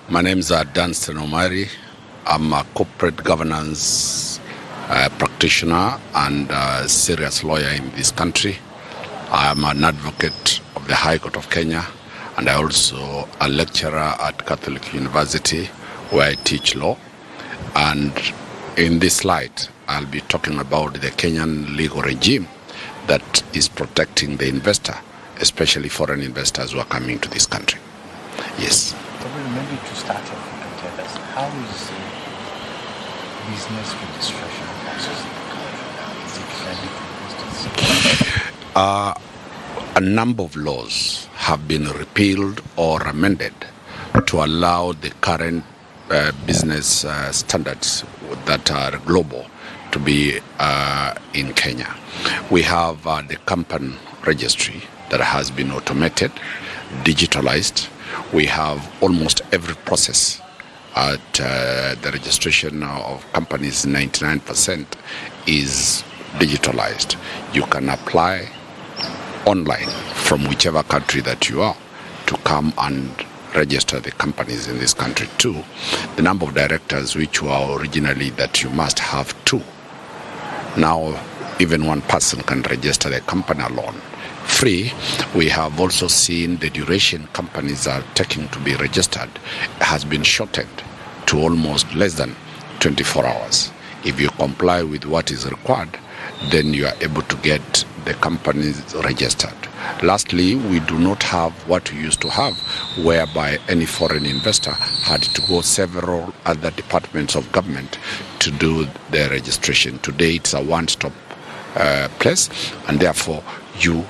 My name is Danstan Omari. I'm a corporate governance practitioner and serious lawyer in this country. I'm an advocate of the High Court of Kenya, and I'm also a lecturer at Catholic University where I teach law. And in this slide, I'll be talking about the Kenyan legal regime that is protecting the investor, especially foreign investors who are coming to this country. Yes. Maybe to start off, you can tell us how is business registration process in the country? Is it fairly A number of laws have been repealed or amended to allow the current business standards that are global to be in Kenya. We have the company registry that has been automated, digitalized. We have almost every process at the registration of companies. 99% is digitalized. You can apply online from whichever country that you are to come and register the companies in this country too. The number of directors which were originally that you must have two, now even one person can register the company alone. Free. We have also seen the duration companies are taking to be registered has been shortened to almost less than 24 hours. If you comply with what is required, then you are able to get the companies registered. Lastly, we do not have what we used to have, whereby any foreign investor had to go several other departments of government to do their registration. Today, it's a one-stop place, and therefore you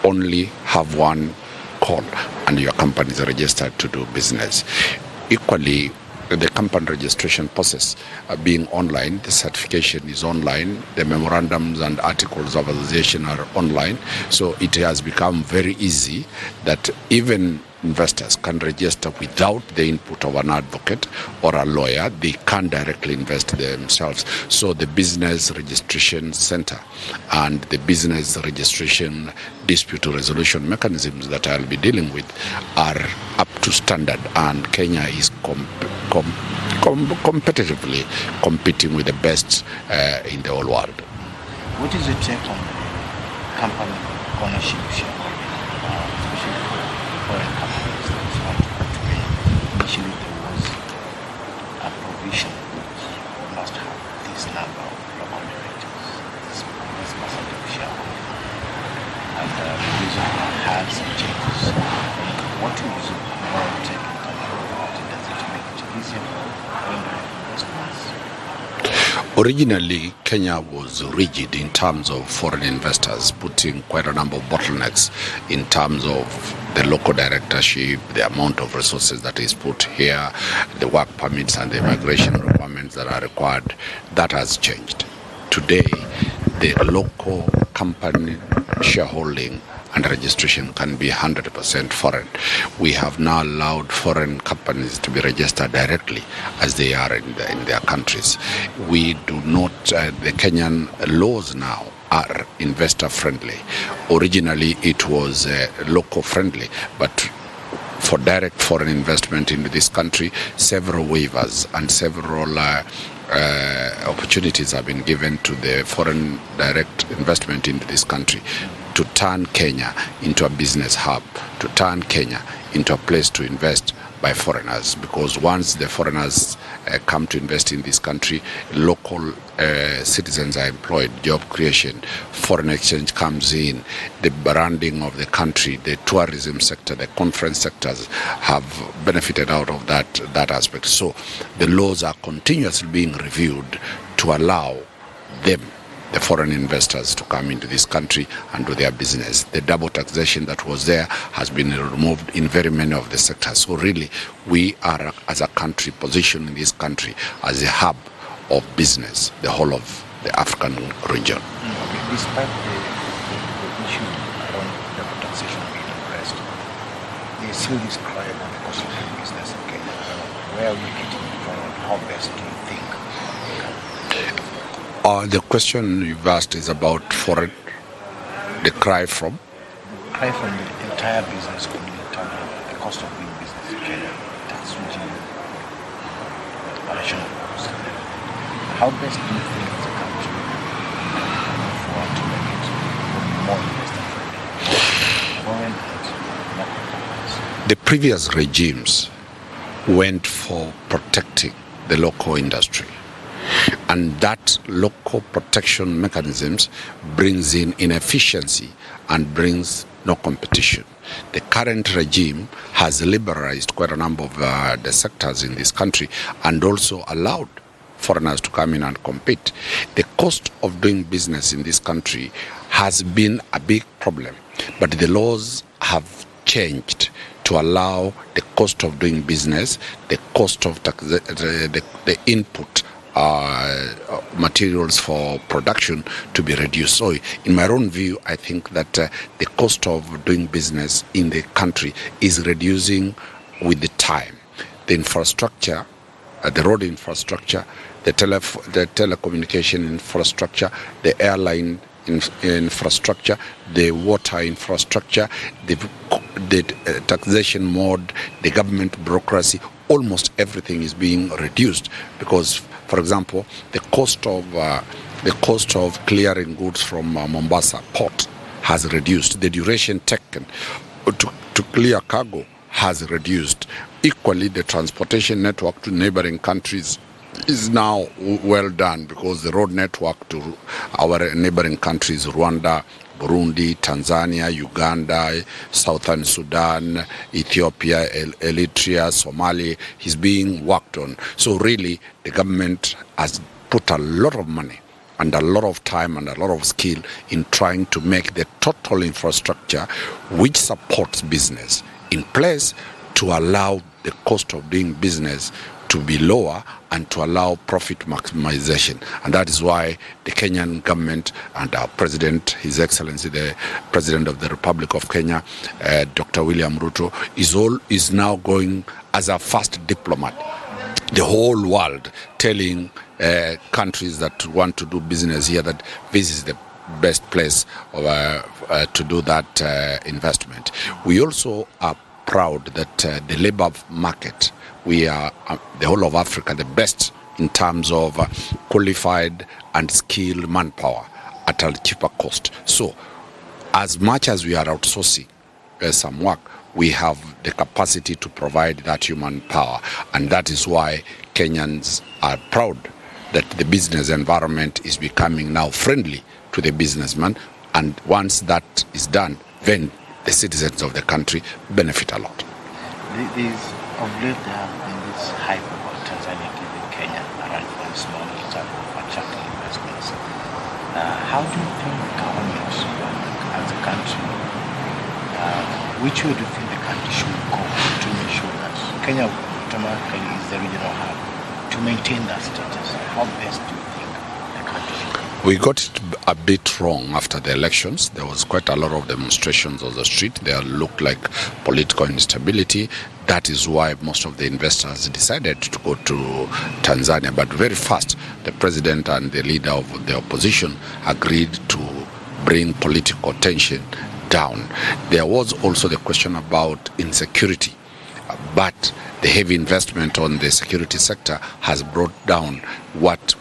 only have one call and your company is registered to do business. Equally, the company registration process being online, the certification is online, the memorandums and articles of association are online, so it has become very easy that even investors can register without the input of an advocate or a lawyer. They can directly invest themselves. So the business registration center and the business registration dispute resolution mechanisms that I'll be dealing with are up to standard, and Kenya is competitively competing with the best in the whole world. What is your take on company ownership shareholding, especially for foreign companies that want to come to Kenya? Initially there was a provision which must have this number of local directors, this percent of shareholding, and the reason had some changes. What is your take on that? Does it make it easier for foreign investors? Originally, Kenya was rigid in terms of foreign investors, putting quite a number of bottlenecks in terms of the local directorship, the amount of resources that is put here, the work permits and the immigration requirements that are required. That has changed. Today, the local company shareholding and registration can be 100% foreign. We have now allowed foreign companies to be registered directly as they are in their countries. We do not, the Kenyan laws now are investor friendly. Originally it was local friendly, but for direct foreign investment into this country, several waivers and several opportunities have been given to the foreign direct investment into this country to turn Kenya into a business hub, to turn Kenya into a place to invest by foreigners, because once the foreigners come to invest in this country, local citizens are employed, job creation, foreign exchange comes in, the branding of the country, the tourism sector, the conference sectors have benefited out of that aspect. So the laws are continuously being reviewed to allow them, the foreign investors, to come into this country and do their business. The double taxation that was there has been removed in very many of the sectors. So really, we are, as a country, positioned in this country as a hub of business, the whole of the African region. Okay. Despite the issue around double taxation being addressed, there is still this cry about the cost of doing business in Kenya. Where are we getting it from? How best do you think? The question you've asked is about foreign, the cry from? The cry from the entire business community in terms of the cost of doing business in Kenya, tax regime, how best do you think the country can move forward to make it more investor-friendly, foreign and local companies? The previous regimes went for protecting the local industry, and that local protection mechanisms brings in inefficiency and brings no competition. The current regime has liberalized quite a number of the sectors in this country and also allowed foreigners to come in and compete. The cost of doing business in this country has been a big problem, but the laws have changed to allow the cost of doing business, the cost of the input materials for production to be reduced. So in my own view, I think that the cost of doing business in the country is reducing with the time. The infrastructure, the road infrastructure, the telecommunication infrastructure, the airline infrastructure, the water infrastructure, the taxation mode, the government bureaucracy, almost everything is being reduced because, for example, the cost of clearing goods from Mombasa port has reduced. The duration taken to clear cargo has reduced. Equally, the transportation network to neighboring countries is now well done because the road network to our neighboring countries, Rwanda, Burundi, Tanzania, Uganda, Southern Sudan, Ethiopia, Eritrea, Somalia, is being worked on. So really, the government has put a lot of money and a lot of time and a lot of skill in trying to make the total infrastructure which supports business in place to allow the cost of doing business to be lower and to allow profit maximization. And that is why the Kenyan government and our president, His Excellency, the President of the Republic of Kenya, Dr. William Ruto, is now going as a first diplomat, the whole world, telling countries that want to do business here that this is the best place to do that investment. We also are proud that the labor market, we are the whole of Africa the best in terms of qualified and skilled manpower at a cheaper cost. So as much as we are outsourcing some work, we have the capacity to provide that human power, and that is why Kenyans are proud that the business environment is becoming now friendly to the businessman, and once that is done, then the citizens of the country benefit a lot. Of late, there have been this hype about Tanzania giving Kenya a run for its money in terms of attracting investments. How do you think the government, as a country, which way do you think the country should go to make sure that Kenya automatically is the regional hub to maintain that status? How best do you think the country should go? We got it a bit wrong after the elections. There was quite a lot of demonstrations on the street. There looked like political instability. That is why most of the investors decided to go to Tanzania. But very fast, the president and the leader of the opposition agreed to bring political tension down. There was also the question about insecurity. But the heavy investment on the security sector has brought down what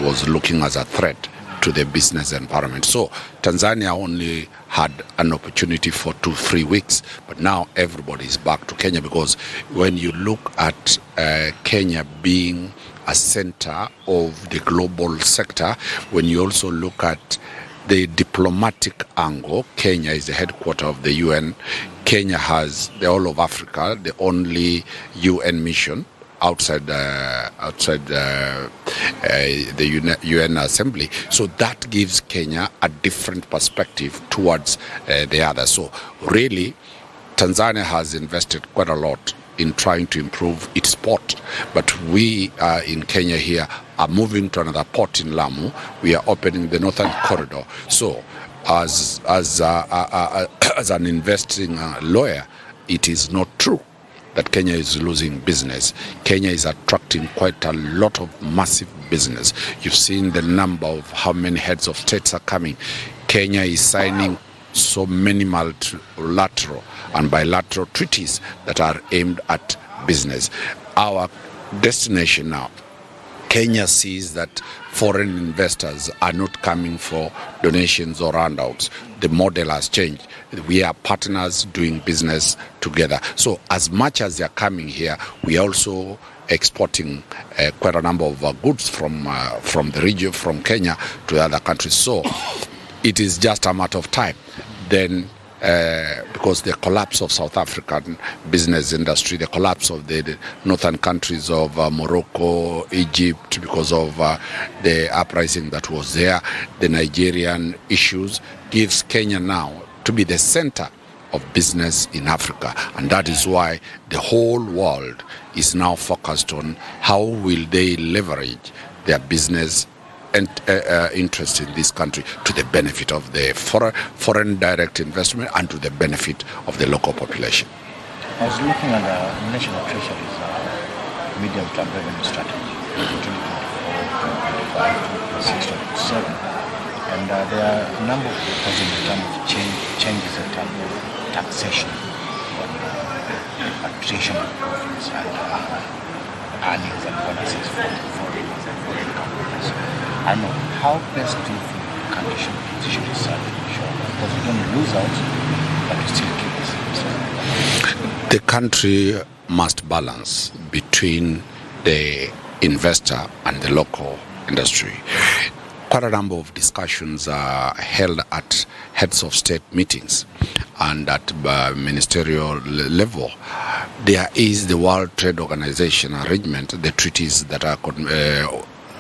was looking as a threat to the business environment. So Tanzania only had an opportunity for 2-3 weeks, but now everybody is back to Kenya, because when you look at Kenya being a center of the global sector, when you also look at the diplomatic angle, Kenya is the headquarters of the UN. Kenya has the whole of Africa, the only UN mission outside the UN Assembly. So that gives Kenya a different perspective towards the other. So really, Tanzania has invested quite a lot in trying to improve its port. But we in Kenya here are moving to another port in Lamu. We are opening the Northern Corridor. So as an investing lawyer, it is not true that Kenya is losing business. Kenya is attracting quite a lot of massive business. You've seen the number of how many heads of states are coming. Kenya is signing so many multilateral and bilateral treaties that are aimed at business. Our destination now, Kenya sees that foreign investors are not coming for donations or handouts. The model has changed. We are partners doing business together. So as much as they're coming here, we are also exporting quite a number of goods from the region, from Kenya to other countries. So it is just a matter of time. Then because the collapse of South African business industry, the collapse of the northern countries of Morocco, Egypt, because of the uprising that was there, the Nigerian issues, gives Kenya now to be the center of business in Africa. And that is why the whole world is now focused on how will they leverage their business and interest in this country to the benefit of the foreign direct investment and to the benefit of the local population. I was looking at the National Treasury's medium-term revenue strategy, 2024-2025, 6.7, and there are a number of proposals in terms of changes in terms of taxation, repatriation of profits, and earnings and bonuses from foreign companies. I know, how best do you think the country should position itself to ensure, because we don't lose out, but we still keep this? The country must balance between the investor and the local industry. Quite a number of discussions are held at heads of state meetings and at ministerial level. There is the World Trade Organization arrangement, the treaties that are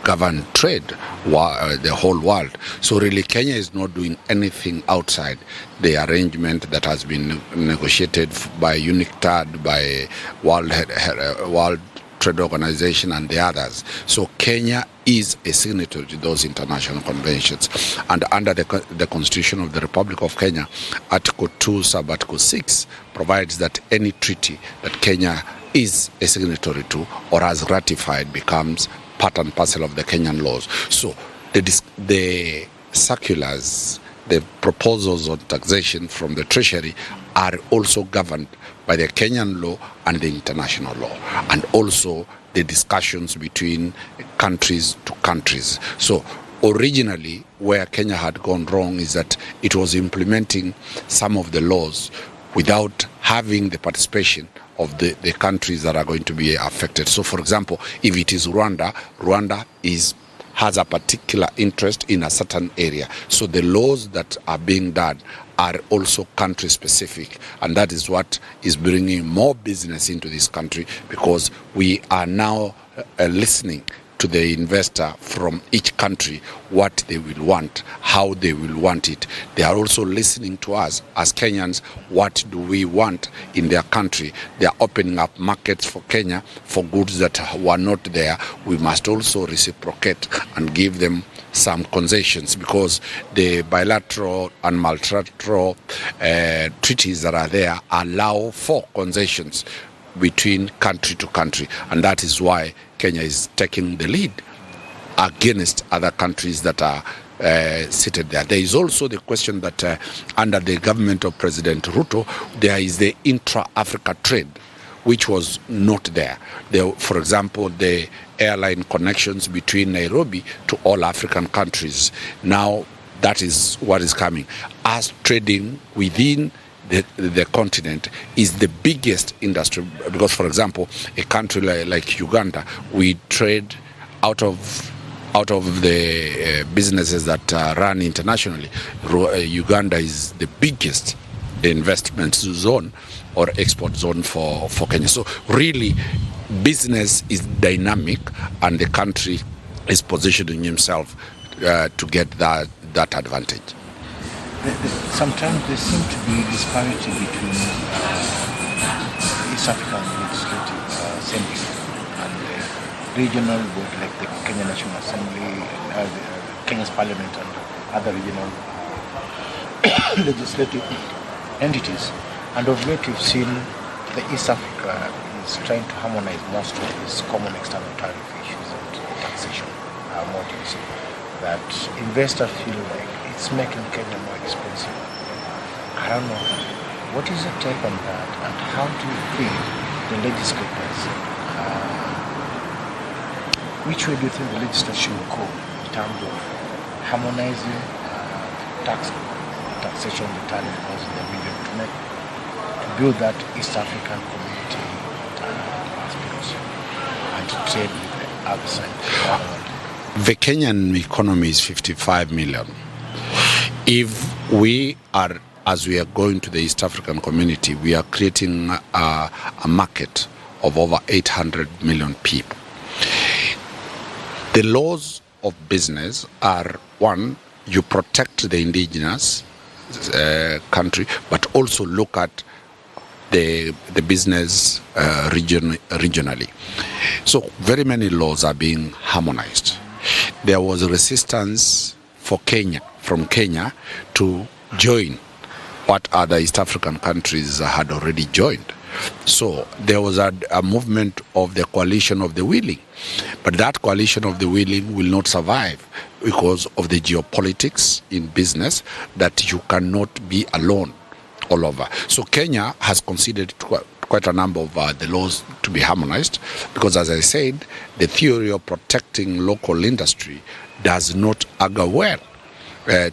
govern trade, the whole world. So really Kenya is not doing anything outside the arrangement that has been negotiated by UNCTAD, by World Trade Organization and the others. So Kenya is a signatory to those international conventions. And under the Constitution of the Republic of Kenya, Article 2, Sub-Article 6 provides that any treaty that Kenya is a signatory to or has ratified becomes part and parcel of the Kenyan laws. So the circulars, the proposals on taxation from the Treasury are also governed by the Kenyan law and the international law, and also the discussions between countries to countries. So originally, where Kenya had gone wrong is that it was implementing some of the laws without having the participation of the countries that are going to be affected. So for example, if it is Rwanda has a particular interest in a certain area. So the laws that are being done are also country specific, and that is what is bringing more business into this country, because we are now listening to the investor from each country what they will want, how they will want it. They are also listening to us as Kenyans, what do we want in their country. They are opening up markets for Kenya for goods that were not there. We must also reciprocate and give them some concessions, because the bilateral and multilateral treaties that are there allow for concessions between country to country, and that is why Kenya is taking the lead against other countries that are seated there. There is also the question that under the government of President Ruto, there is the intra-Africa trade, which was not there. For example, the airline connections between Nairobi to all African countries. Now that is what is coming. Us trading within the continent is the biggest industry, because for example, a country like Uganda, we trade out of the businesses that run internationally. Uganda is the biggest investment zone or export zone for Kenya. So really business is dynamic, and the country is positioning himself to get that advantage. Sometimes there seems to be disparity between East African legislative assembly and the regional board, like the Kenya National Assembly, Kenya's Parliament, and other regional legislative entities. And of late, you've seen the East Africa is trying to harmonize most of these common external tariff issues and taxation modules that investors feel like it's making Kenya more expensive. I don't know. What is your take on that, and how do you feel the legislators which way do you think the legislature will go in terms of harmonizing taxation return laws in the region to build that East African community aspect and to trade with the other side? The Kenyan economy is 55 million. If we are, as we are going to the East African community, we are creating a market of over 800 million people. The laws of business are, one, you protect the indigenous country, but also look at the business regionally. So very many laws are being harmonized. There was resistance from Kenya to join what other East African countries had already joined. So there was a movement of the coalition of the willing. But that coalition of the willing will not survive because of the geopolitics in business, that you cannot be alone all over. So Kenya has considered quite a number of the laws to be harmonized because, as I said, the theory of protecting local industry does not augur well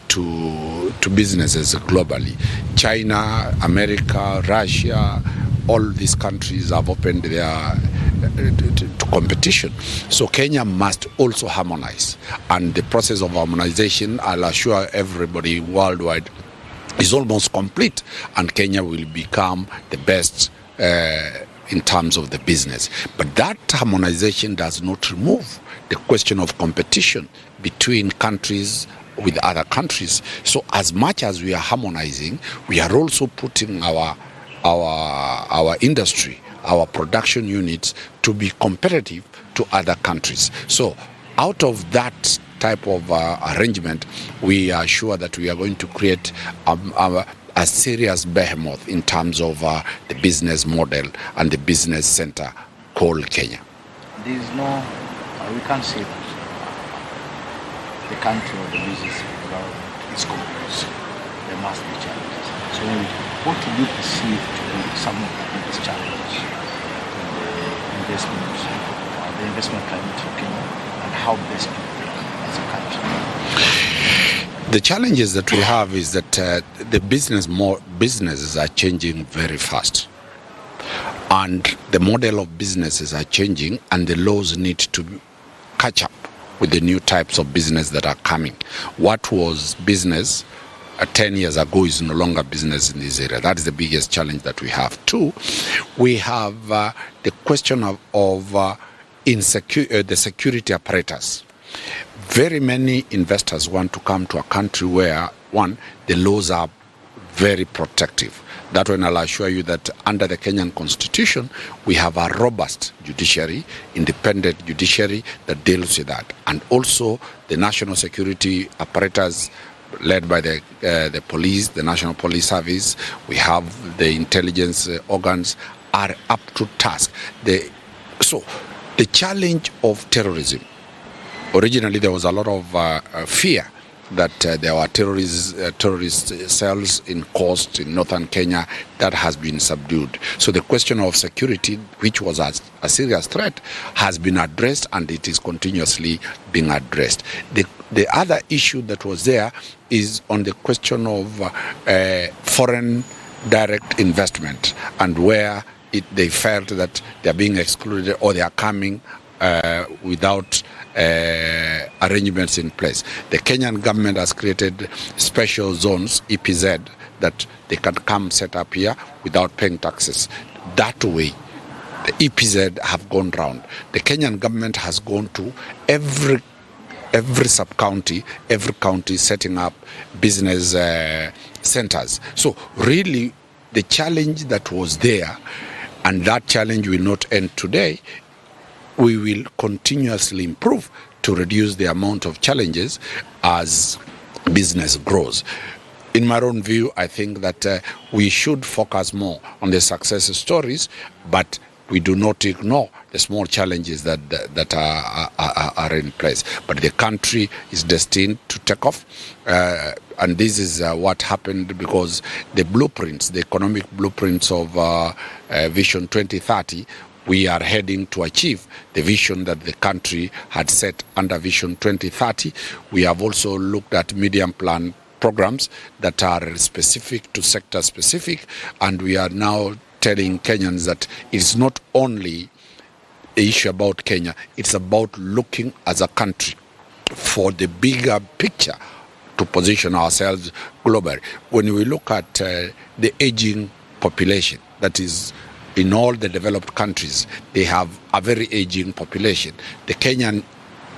to businesses globally. China, America, Russia, all these countries have opened their to competition. So Kenya must also harmonize. And the process of harmonization, I'll assure everybody worldwide, is almost complete. And Kenya will become the best in terms of the business. But that harmonization does not remove the question of competition between countries with other countries. So as much as we are harmonizing, we are also putting our industry, our production units to be competitive to other countries. So out of that type of arrangement, we are sure that we are going to create a serious behemoth in terms of the business model and the business center called Kenya. There is no, we can't say that the country or the business environment is complex. There must be challenges. So what do you perceive to be some of the biggest challenges in the investment climate for Kenya, and how best to prepare as a country? The challenges that we have is that the businesses are changing very fast. And the model of businesses are changing, and the laws need to catch up with the new types of business that are coming. What was business 10 years ago is no longer business in this area. That is the biggest challenge that we have. Two, we have the question of the security apparatus. Very many investors want to come to a country where, one, the laws are very protective. That one, I'll assure you that under the Kenyan Constitution, we have a robust judiciary, independent judiciary that deals with that. And also the national security apparatus led by the police, the National Police Service, we have the intelligence organs are up to task. So the challenge of terrorism, originally there was a lot of fear that there were terrorist cells in coast in northern Kenya. That has been subdued. So the question of security, which was a serious threat, has been addressed, and it is continuously being addressed. The other issue that was there is on the question of foreign direct investment, and where they felt that they are being excluded or they are coming without arrangements in place. The Kenyan government has created special zones, EPZ, that they can come set up here without paying taxes. That way, the EPZ have gone round. The Kenyan government has gone to every sub-county, every county, setting up business centers. So really, the challenge that was there, and that challenge will not end today, we will continuously improve to reduce the amount of challenges as business grows. In my own view, I think that we should focus more on the success stories, but we do not ignore the small challenges that are in place. But the country is destined to take off, and this is what happened because the blueprints, the economic blueprints of Vision 2030, we are heading to achieve the vision that the country had set under Vision 2030. We have also looked at medium plan programs that are specific to sector specific, and we are now telling Kenyans that it's not only the issue about Kenya, it's about looking as a country for the bigger picture to position ourselves globally. When we look at the aging population, that is, in all the developed countries, they have a very aging population. The Kenyan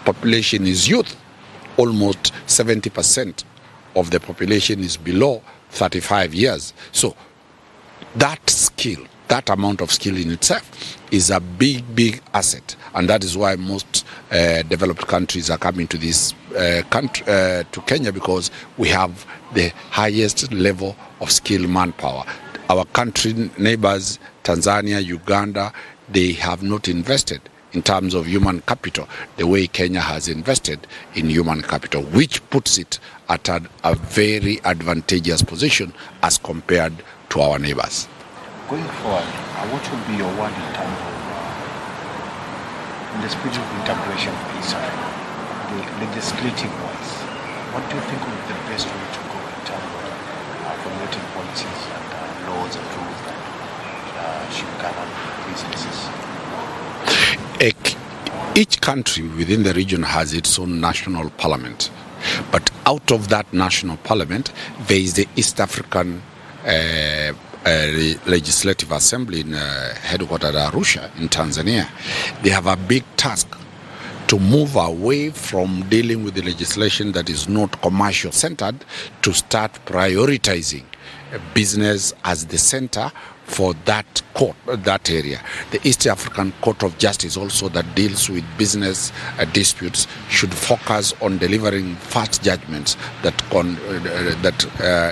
population is youth. Almost 70% of the population is below 35 years. So that skill, that amount of skill in itself is a big asset. And that is why most developed countries are coming to this to Kenya, because we have the highest level of skilled manpower. Our country neighbors, Tanzania, Uganda, they have not invested in terms of human capital the way Kenya has invested in human capital, which puts it at a very advantageous position as compared to our neighbors. Going forward, what will be your word in terms of in the spirit of integration of East Africa, the legislative wise? What do you think would be the best way to go in terms of formulating policies and laws and rules that should govern businesses? Each country within the region has its own national parliament, but out of that national parliament, there is the East African Legislative Assembly in headquartered Arusha in Tanzania. They have a big task to move away from dealing with the legislation that is not commercial centered to start prioritizing business as the center for that court, that area. The East African Court of Justice also, that deals with business disputes, should focus on delivering fast judgments that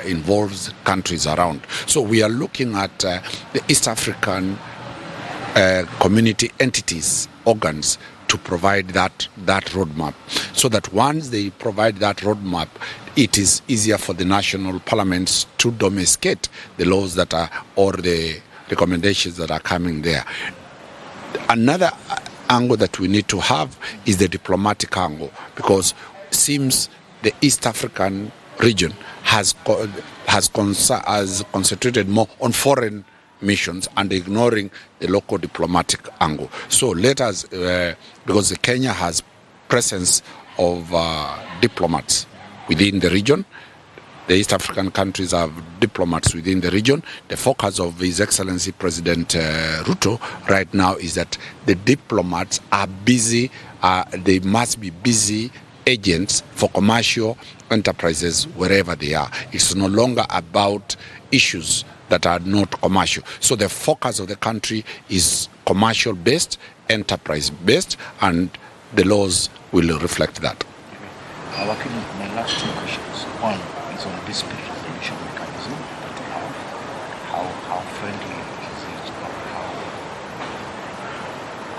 involves countries around. So we are looking at the East African community entities, organs, to provide that roadmap, so that once they provide that roadmap, it is easier for the national parliaments to domesticate the laws that are, or the recommendations that are coming there. Another angle that we need to have is the diplomatic angle, because it seems the East African region has concentrated more on foreign missions and ignoring the local diplomatic angle. So let us, because Kenya has presence of diplomats within the region, the East African countries have diplomats within the region. The focus of His Excellency President Ruto right now is that the diplomats are busy, they must be busy agents for commercial enterprises wherever they are. It's no longer about issues that are not commercial. So the focus of the country is commercial based, enterprise based, and the laws will reflect that. My last two questions. One is on dispute resolution mechanism that we have. How friendly is it, or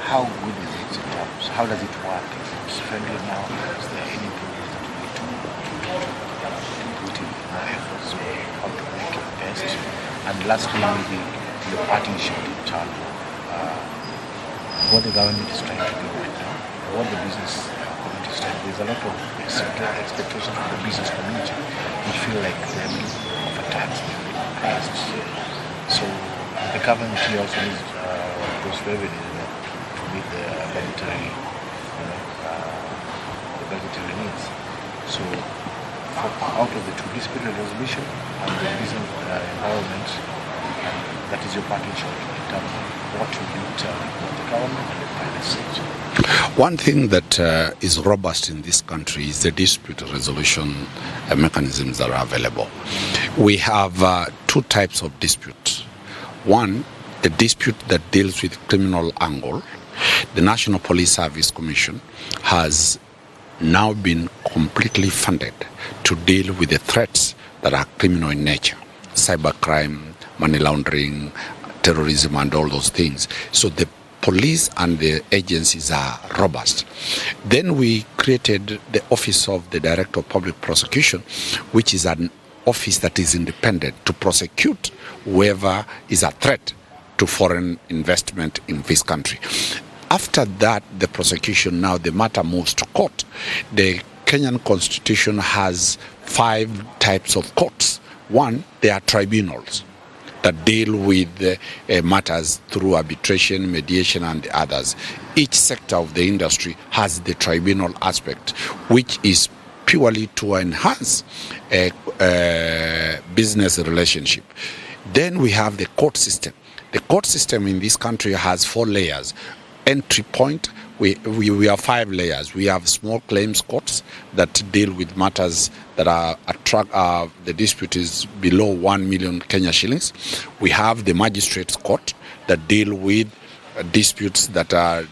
how good is it in terms? How does it work? Is it friendly now? Is there any progress that we need to put in more efforts on how to make it best? And lastly, maybe your partnership in terms of what the government is trying to do right now, what the business community is trying to do. There's a lot of expectations from the business community. We feel like they're being of a tax, priced. So the government here also needs those revenues to meet the budgetary, the budgetary needs. So out of the two, dispute resolution and the business environment, that is your partnership in terms of what you do tell the government and the private sector. One thing that is robust in this country is the dispute resolution mechanisms that are available. We have two types of disputes. One, the dispute that deals with criminal angle. The National Police Service Commission has now been completely funded to deal with the threats that are criminal in nature, cybercrime, money laundering, terrorism, and all those things. So the police and the agencies are robust. Then we created the Office of the Director of Public Prosecution, which is an office that is independent to prosecute whoever is a threat to foreign investment in this country. After that, the prosecution, now the matter moves to court. The Kenyan Constitution has 5 types of courts. One, they are tribunals that deal with matters through arbitration, mediation, and others. Each sector of the industry has the tribunal aspect, which is purely to enhance a business relationship. Then we have the court system. The court system in this country has 4 layers. Entry point, we have 5 layers. We have small claims courts that deal with matters that are the dispute is below 1 million Kenya shillings. We have the magistrates court that deal with disputes that are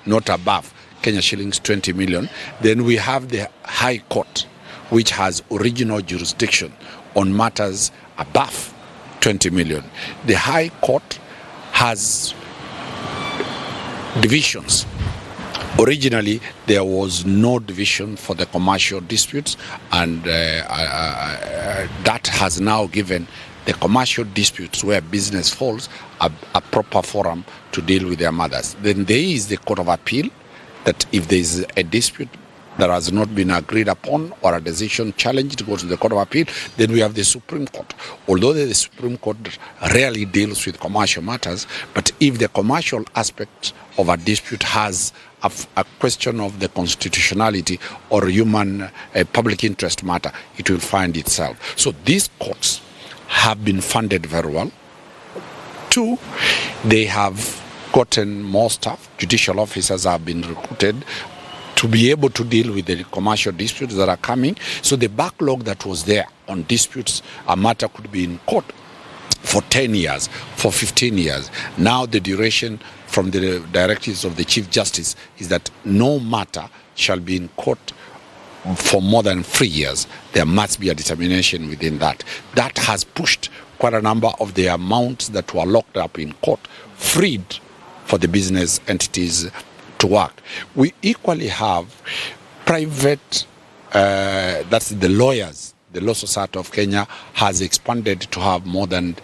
not above Kenya shillings 20 million. Then we have the high court, which has original jurisdiction on matters above 20 million. The High Court has divisions. Originally, there was no division for the commercial disputes, and that has now given the commercial disputes where business falls a proper forum to deal with their matters. Then there is the Court of Appeal, that if there is a dispute that has not been agreed upon or a decision challenged, to go to the Court of Appeal. Then we have the Supreme Court. Although the Supreme Court rarely deals with commercial matters, but if the commercial aspect of a dispute has a question of the constitutionality or human public interest matter, it will find itself. So these courts have been funded very well. 2, they have gotten more staff. Judicial officers have been recruited to be able to deal with the commercial disputes that are coming. So the backlog that was there on disputes, a matter could be in court for 10 years, for 15 years. Now the duration from the directives of the Chief Justice is that no matter shall be in court for more than 3 years. There must be a determination within that. That has pushed quite a number of the amounts that were locked up in court freed for the business entities to work. We equally have private, that's the lawyers. The Law Society of Kenya has expanded to have more than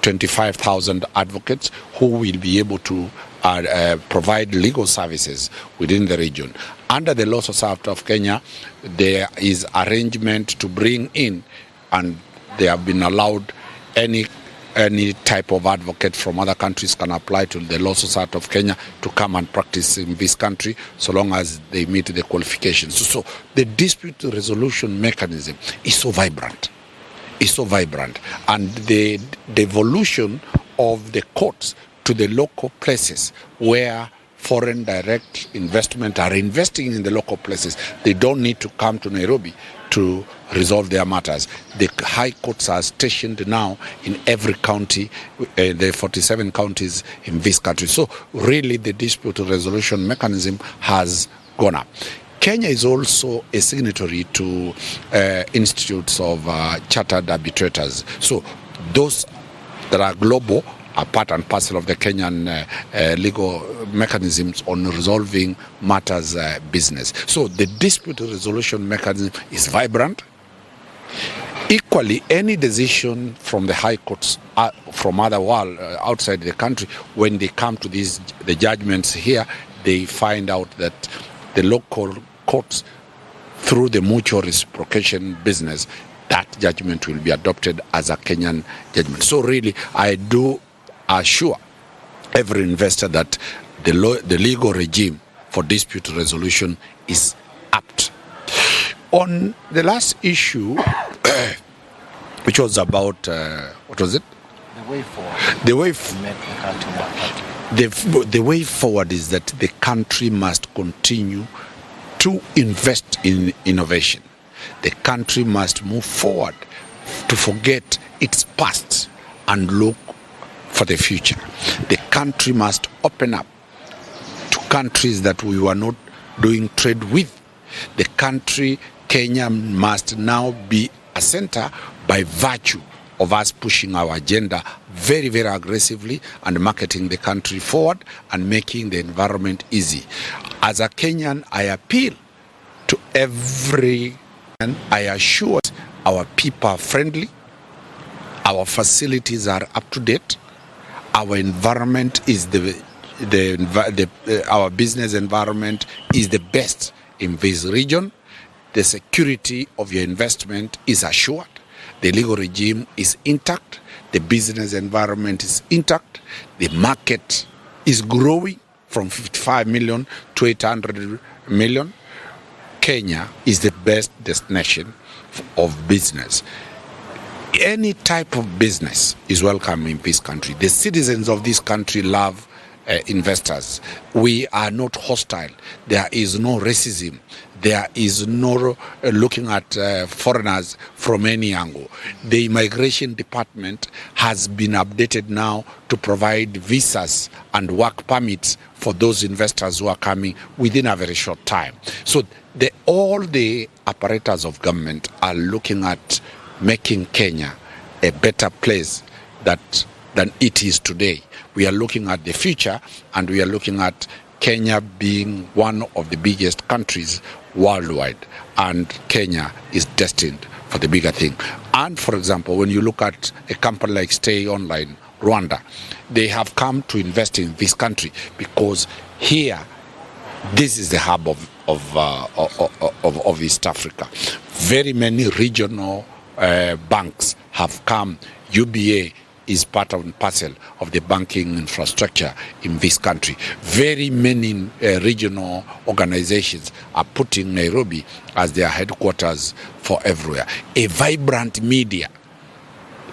25,000 advocates who will be able to provide legal services within the region. Under the Law Society of Kenya, there is arrangement to bring in, and they have been allowed any type of advocate from other countries can apply to the Law Society of Kenya to come and practice in this country so long as they meet the qualifications. So the dispute resolution mechanism is so vibrant. It's so vibrant. And the devolution of the courts to the local places where foreign direct investment are investing in the local places, they don't need to come to Nairobi to resolve their matters. The high courts are stationed now in every county, the 47 counties in this country. So really the dispute resolution mechanism has gone up. Kenya is also a signatory to institutes of chartered arbitrators. So those that are global are part and parcel of the Kenyan legal mechanisms on resolving matters business. So the dispute resolution mechanism is vibrant. Equally, any decision from the high courts from other world outside the country, when they come to the judgments here, they find out that the local courts, through the mutual reciprocation business, that judgment will be adopted as a Kenyan judgment. So really, I do assure every investor that the legal regime for dispute resolution is apt. On the last issue, which was about, what was it? The way forward. The way To make the country more attractive. The way forward is that the country must continue to invest in innovation. The country must move forward to forget its past and look for the future. The country must open up to countries that we were not doing trade with. The country, Kenya, must now be a center by virtue of us pushing our agenda very, very aggressively and marketing the country forward and making the environment easy. As a Kenyan, I appeal to every, and I assure our people are friendly, our facilities are up to date, Our environment is our business environment is the best in this region. The security of your investment is assured. The legal regime is intact. The business environment is intact. The market is growing from 55 million to 800 million. Kenya is the best destination of business. Any type of business is welcome in this country. The citizens of this country love investors. We are not hostile. There is no racism. There is no looking at foreigners from any angle. The immigration department has been updated now to provide visas and work permits for those investors who are coming within a very short time. So all the apparatus of government are looking at making Kenya a better place than it is today. We are looking at the future, and we are looking at Kenya being one of the biggest countries worldwide, and Kenya is destined for the bigger thing. And for example, when you look at a company like Stay Online, Rwanda, they have come to invest in this country because here, this is the hub of East Africa. Very many regional banks have come. UBA is part and parcel of the banking infrastructure in this country. Very many regional organizations are putting Nairobi as their headquarters for everywhere. A vibrant media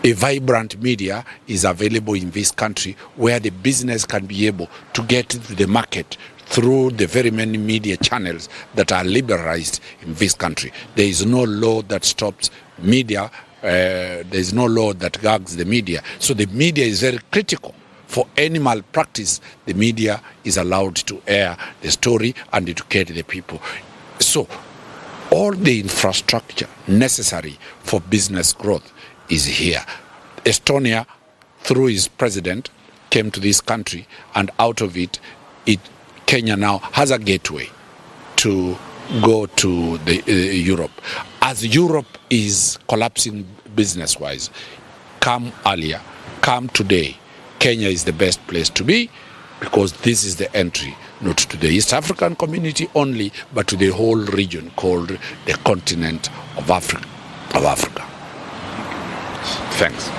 is available in this country where the business can be able to get to the market through the very many media channels that are liberalized in this country. There is no law that stops media. There is no law that gags the media. So the media is very critical. For any malpractice, the media is allowed to air the story and educate the people. So all the infrastructure necessary for business growth is here. Estonia, through its president, came to this country, and out of it, Kenya now has a gateway to go to Europe. As Europe is collapsing business-wise, come earlier, come today, Kenya is the best place to be, because this is the entry not to the East African community only, but to the whole region called the continent of Africa. Thanks.